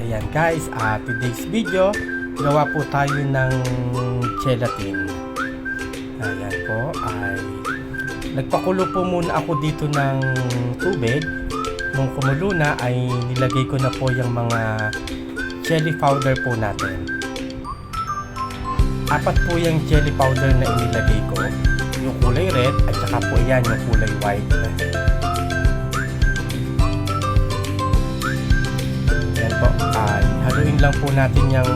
Ayan guys, today's video, gawa po tayo ng gelatin. Ayan po, ay nagpakulo po muna ako dito ng tubig. Nung kumulo na ay nilagay ko na po yung mga jelly powder po natin. 4 po yung jelly powder na inilagay ko. Yung kulay red at saka po yan yung kulay white. Ayan po, haluin lang po natin yung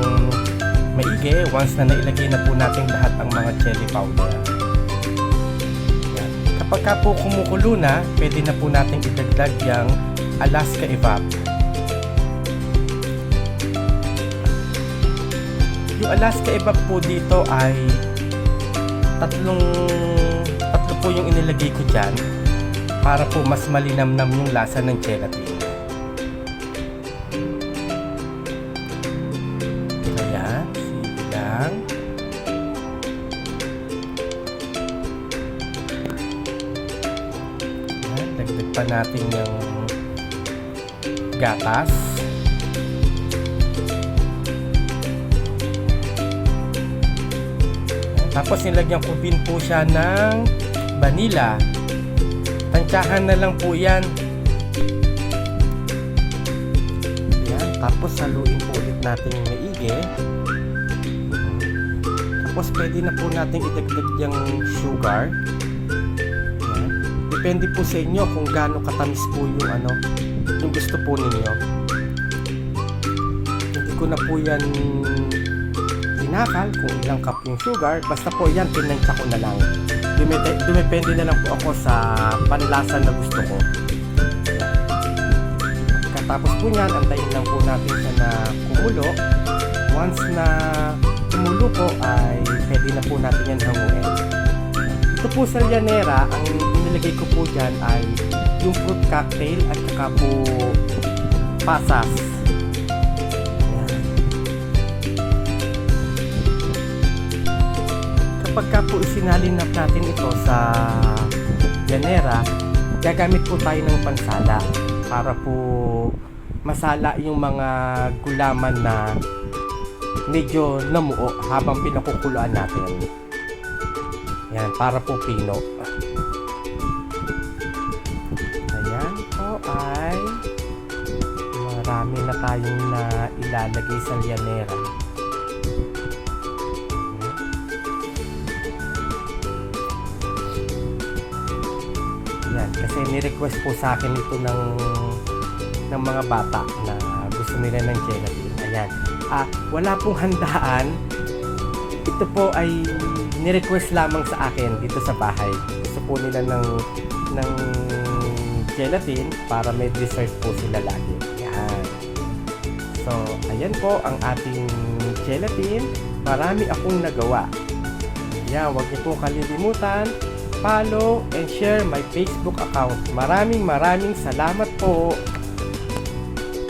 maigi once na nailagay na po natin lahat ang mga jelly powder. Ayan. Kapag ka po kumukulo na, pwede na po natin idagdag yung Alaska Evap. Yung Alaska Evap po dito ay tatlo po yung inilagay ko dyan para po mas malinamnam yung lasa ng gelatin. Ayan, sige lang. Ayan, dagdag pa natin yung gatas. Tapos nilagyan ko din po siya ng vanilla. Tansyahan na lang po yan. Ayan. Tapos haluin po ulit natin yung maigi. Tapos pwede na po natin idagdag yung sugar. Ayan. Depende po sa inyo kung gaano katamis po yung gusto po ninyo. Hindi ko na po yan tinakal kung ilang cup yung sugar, basta po yan pinansya ko na lang. Dumepende na lang po ako sa panlasa na gusto ko. Katapos po yan, antayin lang po natin siya na kumulo. Once na kumulo po ay pwede na po natin yan hanguin. Ito po sa llanera, ang inilagay ko po dyan ay yung fruit cocktail at saka po pasas. Pagka po isinalin na natin ito sa llanera, gagamit po tayo ng pansala para po masala yung mga gulaman na medyo namuo habang pinakukuluan natin. Yan, para po pino. Ayan po ay marami na tayong na ilalagay sa llanera. Yan, kasi ni-request po sa akin ito ng mga bata na gusto nila ng gelatin. Ayan. Wala pong handaan. Ito po ay ni-request lamang sa akin dito sa bahay. Gusto po nila ng gelatin para may dessert po sila lagi. Yan. So, ayan po ang ating gelatin. Marami akong nagawa. Yan, huwag niyo po kalilimutan follow and share my Facebook account. Maraming salamat po.